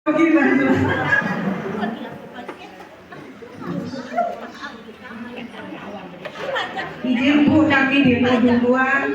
Gimana? Izin Bu, kami demo duluan.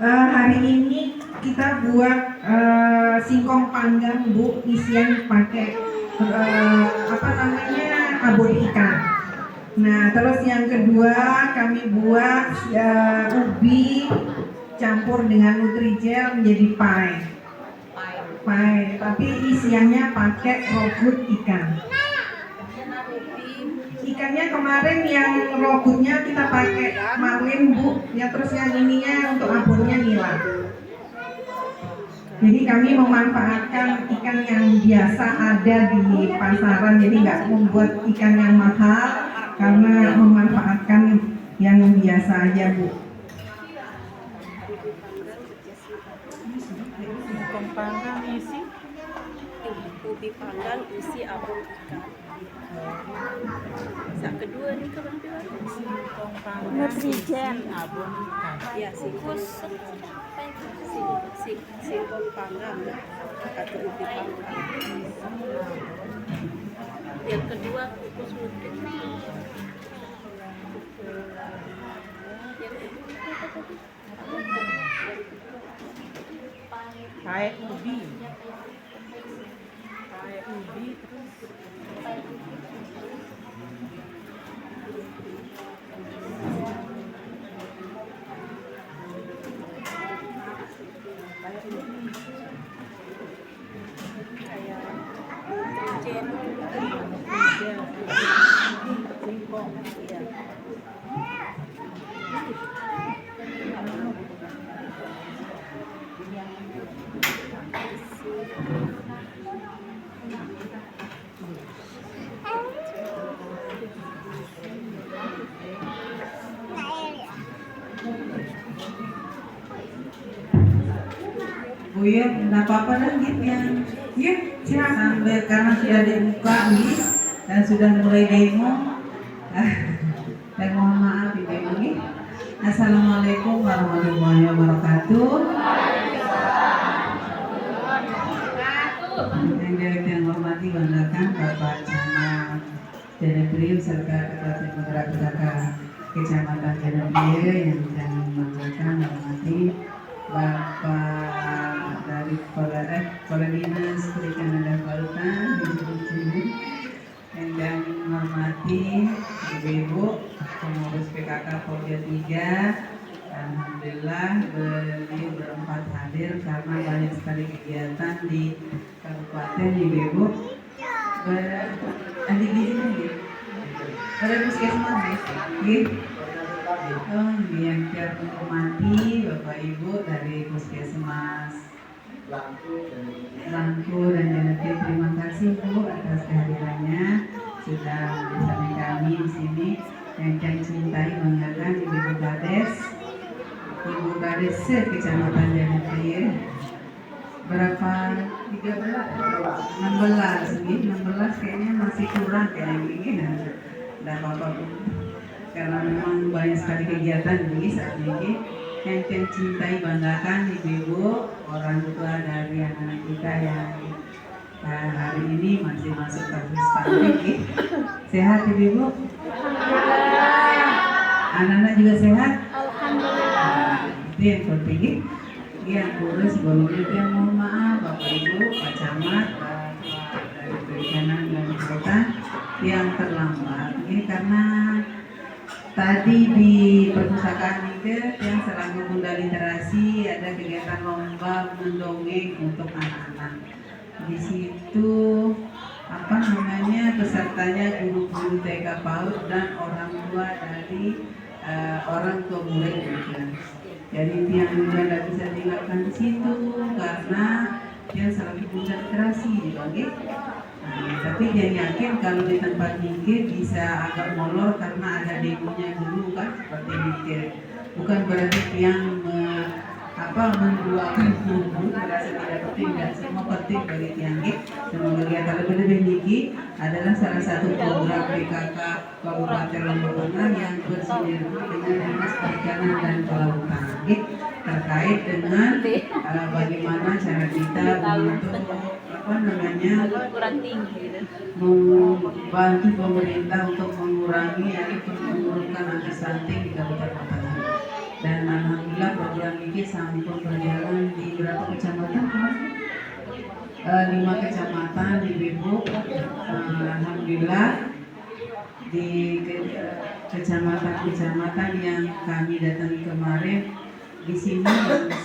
Hari ini kita buat singkong panggang Bu, isian pakai abon ikan. Nah, terus yang kedua kami buat ubi campur dengan Nutrijel menjadi pie, tapi isiannya pakai rogut ikan. Ikannya kemarin yang rogutnya kita pakai marlin Bu, ya, terus yang ininya untuk abonnya nila. Jadi kami memanfaatkan ikan yang biasa ada di pasaran, jadi nggak membuat ikan yang mahal karena memanfaatkan yang biasa aja Bu. Panggang isi ubi panggang isi abon ikan. Yang kedua ni ke mana? singkong panggang Nutrijel. abon ikan. Ya, singkong panggang atau ubi panggang. Yang kedua kukus Nutrijel. Kayak ubi terus singkong. Oh iya, nggak apa-apa dah gitnya. Iya, sambil karena sudah dibuka nih dan sudah mulai demo. Dan mohon maaf ibu ini. Assalamualaikum warahmatullahi wabarakatuh. Yang hormati banggakan Bapak Camat Jenebril serta Ketua Tim Penggerak Pusaka Kecamatan Jenebril, yang kami banggakan hormati Bapak dari Kepala Dinas Perikanan dan Kelautan di sini, yang kami hormati Ibu-ibu pengurus PKK Polda 3. Alhamdulillah beliau berempat hadir karena banyak sekali kegiatan di kabupaten Ibu-ibu. Adik gizi lagi. Pada puskesmas ya. Yang kita hormati Bapak Ibu dari puskesmas Langku dan Jenebril, terima kasih Bu atas kehadirannya sudah bersama kami di sini. Yang kami cintai banggakan Ibu Kades Kecamatan Jenebril, berapa 13 16 nih 16 kayaknya masih kurang kayak gini dan bapak karena memang banyak sekali kegiatan ini saat ini yang kita cintai banggakan ibu-ibu orang tua dari anak-anak kita yang hari ini masih masuk kampus stunting. Sehat ibu-ibu? Anak-anak juga sehat? Alhamdulillah. Itu yang penting. Yang kurus sebelumnya yang mohon maaf Bapak Ibu, Pak Camat, dari Perikanan dan Kelautan yang terlambat. Ini karena tadi di perpustakaan itu yang selama Bunda Literasi ada kegiatan lomba mendongeng untuk anak-anak. Di situ apa namanya pesertanya guru-guru TK PAUD dan orang tua dari orang tua murid juga. Jadi yang juga tidak bisa tinggalkan di situ karena dia selalu Bunda Literasi dibagi. Tapi dia yakin kalau di tempat mikir bisa agak molor karena ada demonya dulu kan seperti mikir. Bukan berarti yang menduakan tubuh merasa tidak penting dan semua penting bagi Tianggit. Semua kegiatan lebih Niki adalah salah satu program PKK Kabupaten Lombok Tengah yang bersinergi dengan Dinas Perikanan dan Kelautan terkait dengan bagaimana cara kita untuk membantu pemerintah untuk mengurangi pengurukan angka stunting di Kabupaten Tengah. Dan alhamdulillah program ini sampun berjalan di berapa kecamatan? 5 kecamatan di Ibu. Alhamdulillah di kecamatan-kecamatan yang kami datangi kemarin di sini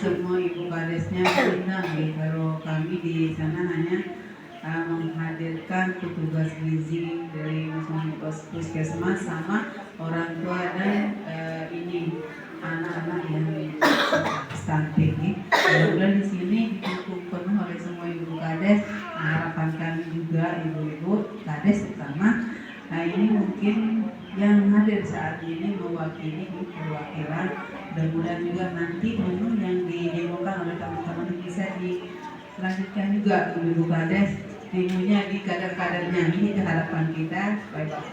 semua ibu kadesnya undang kalau kami di sana hanya menghadirkan petugas gizi dari puskesmas sama orang tua dan ini anak-anak yang stunting. Kemudian di sini didukung penuh oleh semua ibu kades. Harapan kami juga ibu-ibu kades terutama. Nah ini mungkin yang hadir saat ini mewakili perwakilan. Mudah-mudahan juga nanti menu yang didemokan oleh teman-teman bisa dilanjutkan juga ibu kades. Demonya di kader-kadernya ini harapan kita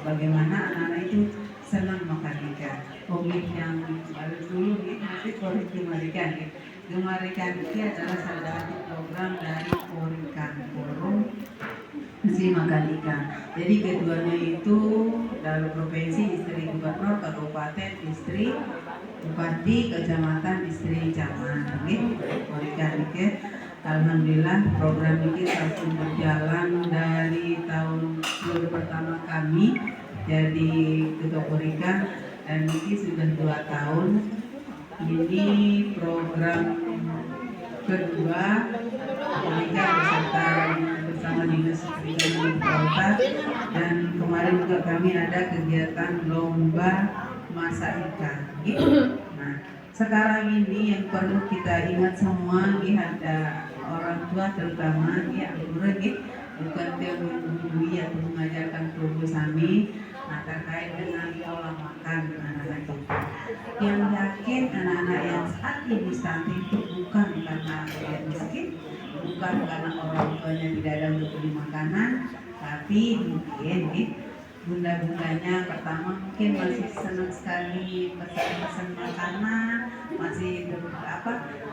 bagaimana anak-anak itu senang makan ikan. Komik yang baru dulu ini nanti Korik Gemarikan. Gemarikan ini adalah salah satu program dari Korikan Forum si makan ikan. Jadi keduanya itu dari provinsi istri gubernur, kabupaten istri bupati, kecamatan istri camat. Korikan ini alhamdulillah program ini langsung berjalan dari tahun pertama kami jadi ketua Korikan dan ini sudah 2 tahun. Ini program kedua Korikan bersama Dinas Perikanan Kelautan dan kemarin juga kami ada kegiatan lomba masak ikan. Nah, sekarang ini yang perlu kita ingat semua ada orang tua terutama bukan dia menghubungi atau mengajarkan kami terkait dengan pola makan anak-anak kita. Yang yakin anak-anak yang saat ini stunting itu bukan karena dia miskin, bukan karena orang tuanya tidak ada untuk beli makanan, tapi mungkin bunda-bundanya pertama mungkin masih senang sekali pesan-pesan makanan, masih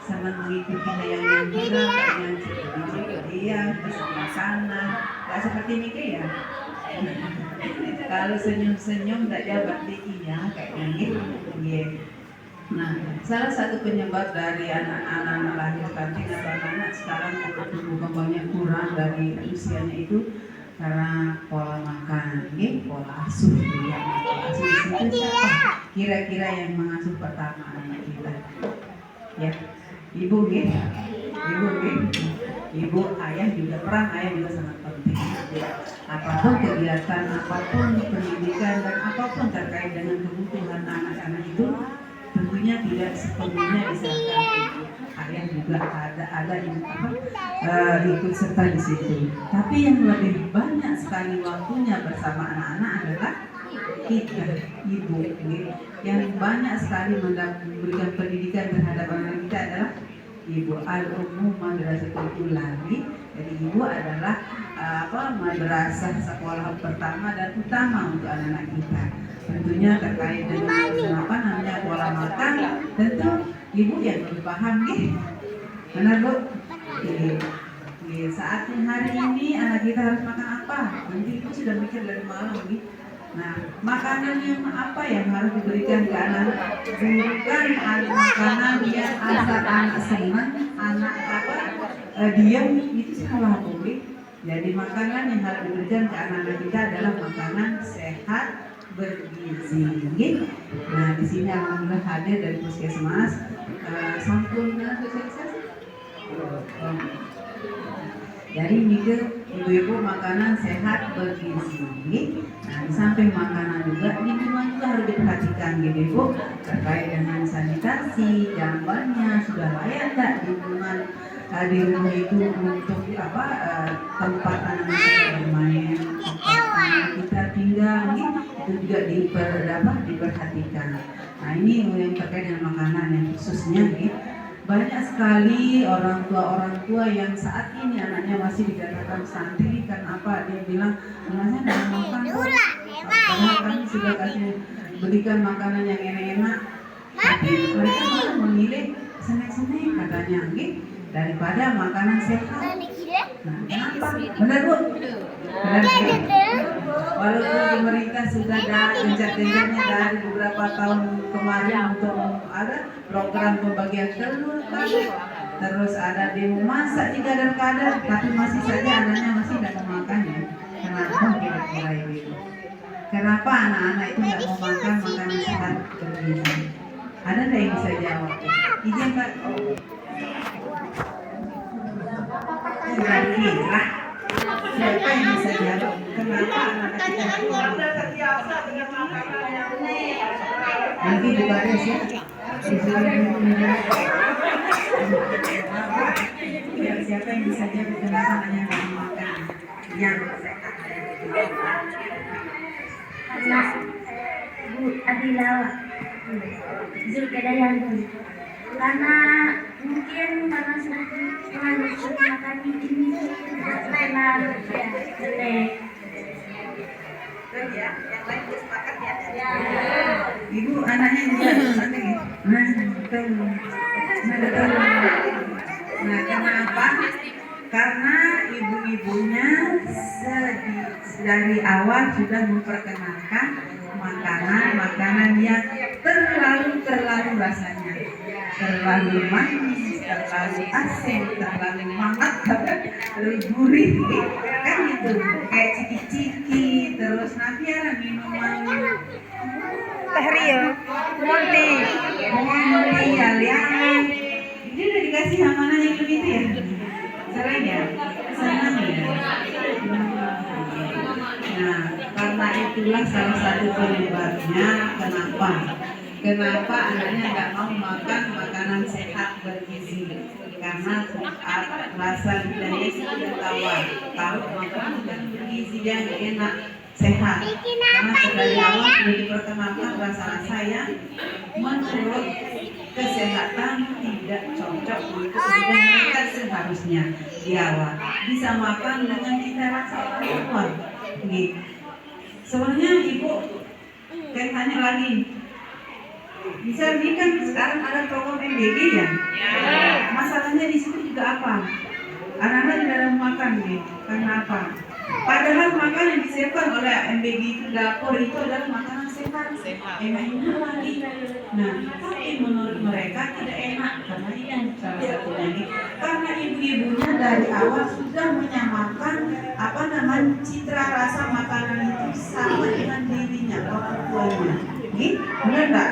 senang mengikuti yang yang seperti dia pesan makanan, nggak seperti Mika ya. Kalau senyum-senyum tidak jabat di iya kayak gitu. Nah, salah satu penyebab dari anak-anak lahir stunting atau anak-anak sekarang tumbuh kembangnya kurang dari usianya itu karena pola makan, pola asuh ya. Pola asuh itu siapa? Kira-kira yang mengasuh pertama anak kita? Ya, ibu ibu, ayah juga peran ayah juga sangat penting. Apapun kegiatan, apapun pendidikan dan apapun terkait dengan kebutuhan anak-anak itu tentunya tidak sepenuhnya diserahkan ibu. Ayah juga ada ikut serta di situ. Tapi yang lebih banyak sekali waktunya bersama anak-anak adalah kita, ibu. Yang banyak sekali memberikan pendidikan terhadap anak kita adalah Ibu Al-Ummu Madrasatul Ulami. Jadi ibu adalah madrasah sekolah pertama dan utama untuk anak-anak kita. Tentunya terkait dengan pola makan, tentu ibu yang lebih paham nih. Benar Bu? Saat hari ini anak kita harus makan apa? Nanti ibu sudah mikir dari malam nih. Nah, makanan yang apa yang harus diberikan ke anak? Bukan makanan yang asal anak senang, anak diam, itu salah boleh. Jadi makanan yang harus diberikan ke anak-anak kita adalah makanan sehat, bergizi. Nah, di sini alhamdulillah hadir dari puskesmas sampurna sosialisasi. Jadi mikir ibu-ibu makanan sehat bergizi. Nah, di samping makanan juga lingkungan juga harus diperhatikan gitu ibu, terkait dengan sanitasi, jambannya sudah layak tak lingkungan di rumah itu untuk tempat anak-anak kita bermain, tempat anak kita tinggal, itu juga diperhatikan. Nah, ini yang terkait dengan makanan yang khususnya nih. Banyak sekali orang tua yang saat ini anaknya masih dikatakan santri. Karena apa? Dia bilang, anaknya tidak makan kok. Padahal kami sudah kasih berikan makanan yang enak-enak, tapi mereka malah memilih snack-snack katanya, daripada makanan sehat. Nah, kenapa? Benar Bu? Benar. Walaupun pemerintah sudah gencar-gencarnya dari beberapa tahun kemarin untuk ada program pembagian telur, terus ada demo masak di kadar-kadar, tapi masih saja anaknya masih tidak mau makan ya. Kenapa kira-kira itu? Kenapa anak-anak itu tidak mau makan makanan sehat bergizi? Ada yang bisa jawab? Izin Pak. Kira-kira siapa yang bisa jawab kenapa anak kita nanti dibaris ya? Siapa yang bisa jawab kenapa anaknya nggak makan yang sehat? Bu Adila Zulkadayanti, karena mungkin karena sudah makan ini tidak kenal ya jelek. Yang lain sepakat ya. Ibu anaknya juga sana gitu. Nah, kenapa? Karena ibu-ibunya dari awal sudah memperkenalkan makanan yang terlalu rasanya, terlalu manis, terlalu asin, terlalu mangap, terlalu gurih, kan gitu, kayak ciki-ciki, terus nanti ada minuman Teh Rio, Monty. Lihat, ini udah dikasih amanah yang begitu ya, sering ya, senang ya. Nah, karena itulah salah satu penyebabnya kenapa anaknya nggak mau makan makanan sehat bergizi, karena rasa lidahnya sudah tahu makanan bergizi yang enak sehat, karena dari awal sudah diperkenalkan rasa-rasa yang menurut kesehatan tidak cocok untuk mereka seharusnya di awal bisa makan dengan cita rasa luar. Nih, sebenarnya ibu tanya lagi, bisa ini kan sekarang ada program MBG ya? Masalahnya di situ juga apa? Anak-anak tidak ada makan nih, karena apa? Padahal makanan yang disiapkan oleh MBG itu dapur itu adalah makanan sehat, enak lagi. Nah, tapi menurut mereka tidak enak karena ini yang salah satunya ini. Karena ibu-ibunya dari awal sudah menyamakan citra rasa makanan itu sama dengan dirinya, orang tuanya. Benar nggak?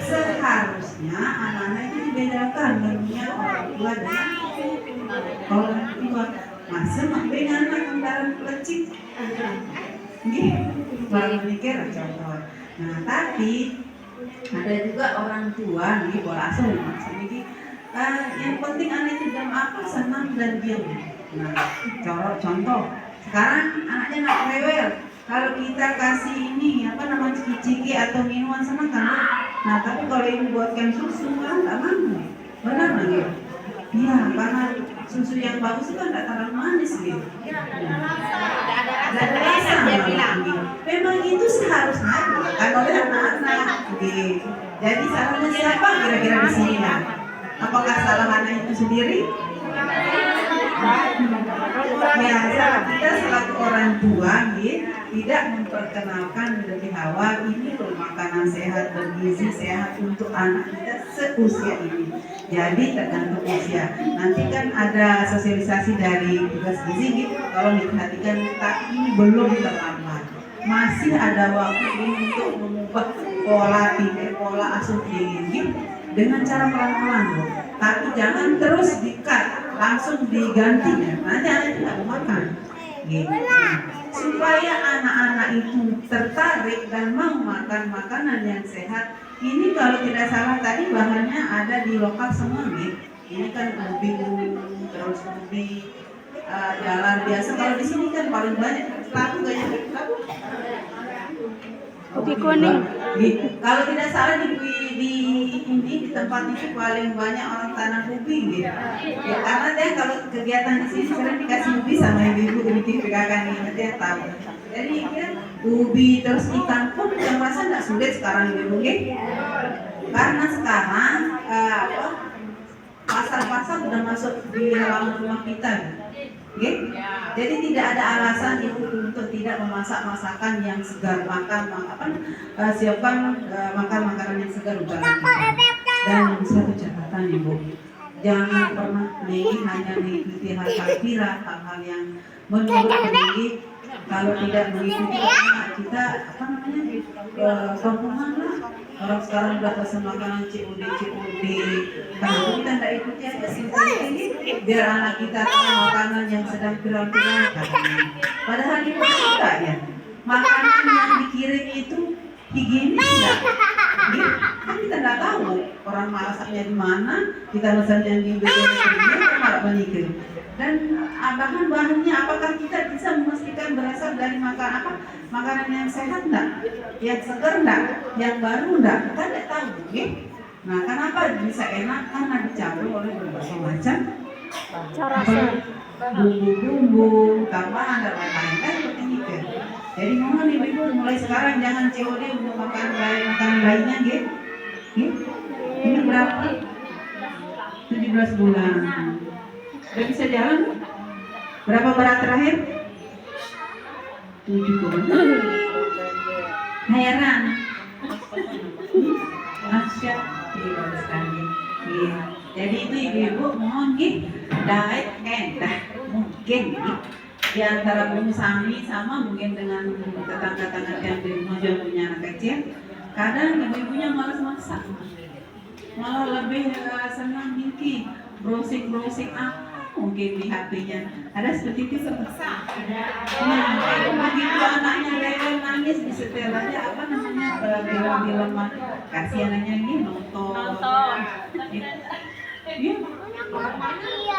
Seharusnya anak-anak itu dibedakan menunya orang tua dan orang tua. Masa mampir anak antara pelecik, baru mikir contoh. Nah, tapi ada juga orang tua nih bola asuh maksudnya yang penting anak itu dalam apa senang dan diam. Nah, contoh sekarang anaknya nak rewel, kalau kita kasih ini ciki-ciki atau minuman senang kan. Nah, tapi kalau ibu buatkan susu kan tak mau. Benar lagi. Iya, karena susu yang bagus itu kan nggak terlalu manis gitu. Nggak ada rasa dia bilang. Memang itu seharusnya dilakukan oleh anak-anak. Gitu. Jadi salahnya siapa kira-kira di sini kan? Apakah salah anak itu sendiri? Ya, salah kita selaku orang tua gitu, tidak memperkenalkan lebih awal ini loh makanan sehat bergizi sehat untuk anak kita seusia ini. Jadi tergantung usia. Nanti kan ada sosialisasi dari tugas gizi gitu. Kalau diperhatikan tapi ini belum terlambat. Masih ada waktu ini untuk mengubah pola pikir, pola asuh gizi dengan cara pelan-pelan loh. Tapi jangan terus di-cut, langsung diganti ya. Nanti anak tidak mau makan. Gitu. Supaya anak-anak itu tertarik dan mau makan makanan yang sehat. Ini kalau tidak salah tadi bahannya ada di lokal semua nih. Ini kan ubi, terus ubi jalan biasa. Kalau di sini kan paling banyak labu kayaknya labu. Ubi kuning. Kalau tidak salah di tempat itu paling banyak orang tanam ubi gitu. Ya, karena dia kalau kegiatan di sini sering dikasih ubi sama ibu-ibu di PKK nih, dia tahu. Jadi kan ubi terus ikan pun yang merasa nggak sulit sekarang ibu gitu. Karena sekarang pasar-pasar udah masuk di dalam rumah kita. Okay? Jadi tidak ada alasan ibu untuk tidak memasak masakan yang segar, siapkan makan makanan yang segar untuk anak kita. Dan satu catatan ibu, jangan pernah hanya mengikuti hal-hal viral, hal-hal yang menurut kalau tidak mengikuti anak kita kampungan lah. Orang sekarang udah pesan makanan COD. Kalau kita tidak ikuti aja sih, biar anak kita tahu makanan yang sedang viral-viral. Padahal itu tidak ya. Makanan yang dikirim itu higienis enggak? Kan kita nggak tahu orang masaknya di mana, kita pesannya di BBM malah menikir. Dan bahan-bahannya apakah kita bisa memastikan berasal dari makanan yang sehat enggak, yang segar enggak, yang baru enggak, kita tidak tahu gitu. Nah, kenapa bisa enak? Karena dicampur oleh berbagai macam Cara bumbu-bumbu, tambahan dan lain-lain kan seperti itu. Jadi mohon ibu-ibu mulai sekarang jangan COD untuk makan lainnya gitu. Ini berapa? 17 bulan. Udah bisa jalan? Berapa berat terakhir? 7 bulan. Heran. Masya Allah sekali. Iya. Jadi itu ibu-ibu mohon gitu, diet mungkin gitu. Di antara Bu Sami sama mungkin dengan tetangga-tetangga yang di rumah juga punya anak kecil, kadang ibu-ibunya malas masak, malah lebih senang mungkin browsing mungkin di HP-nya ada seperti itu. Nah, begitu anaknya rewel nangis di setelannya film-film kasih anaknya ini nonton. Iya,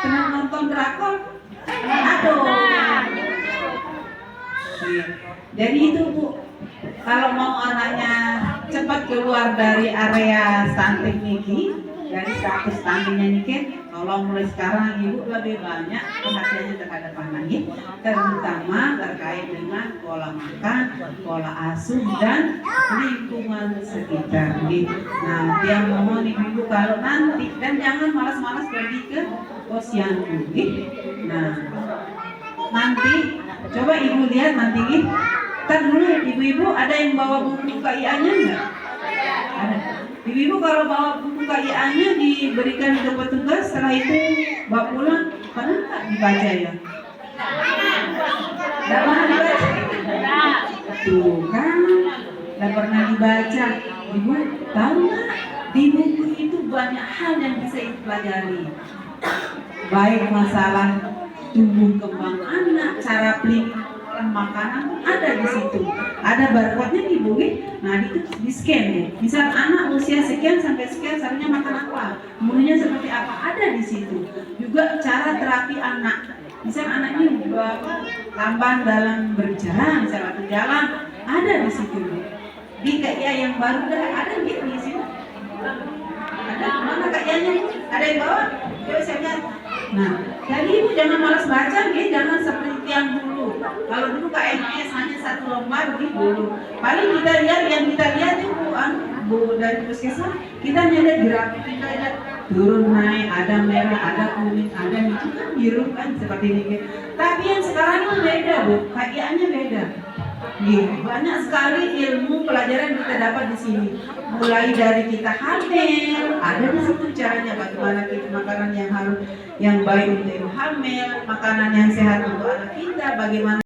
senang nonton drakor. Aduh. Jadi itu Bu, kalau mau anaknya cepat keluar dari area stunting ini, dari status stuntingnya ini, tolong mulai sekarang ibu lebih banyak perhatiannya terhadap anaknya, terutama terkait dengan pola makan, pola asuh dan lingkungan sekitar. Nah, dia mohon ibu kalau nanti dan jangan malas-malas pergi ke posyandu. Nah, nanti coba ibu lihat nanti ntar dulu ibu-ibu ada yang bawa buku KIA-nya enggak? Ada. Ibu-ibu kalau bawa buku KIA-nya diberikan ke petugas, setelah itu bawa pulang, pernah nggak dibaca ya? Nggak pernah dibaca? Tuh kan, nggak pernah dibaca. Ibu tahu nggak? Di buku itu banyak hal yang bisa ibu pelajari. Baik masalah tumbuh kembang anak, cara pelindungan makanan ada di situ. Ada barcode-nya nih Bu. Nah, itu di scan ya. Misal anak usia sekian sampai sekian seharusnya makan apa, menunya seperti apa, ada di situ. Juga cara terapi anak. Misal anaknya lamban dalam berbicara, misal atau jalan, ada di situ. Di KIA yang baru ada gitu di situ. Ada mana KIA-nya? Ada yang bawa? Coba saya lihat. Nah, jadi ibu jangan malas baca, gitu. Jangan seperti yang dulu. Kalau dulu KMS hanya satu lembar gitu dulu. Paling kita lihat yang kita lihat itu bu dari puskesmas, kita lihat grafik, kita lihat turun naik, ada merah, ada kuning, ada hijau kan biru kan seperti ini. Tapi yang sekarang itu beda bu, kayaknya beda. Banyak sekali ilmu pelajaran kita dapat di sini. Mulai dari kita hamil, ada di situ caranya bagaimana kita makanan yang baik untuk ibu hamil, makanan yang sehat untuk anak kita, bagaimana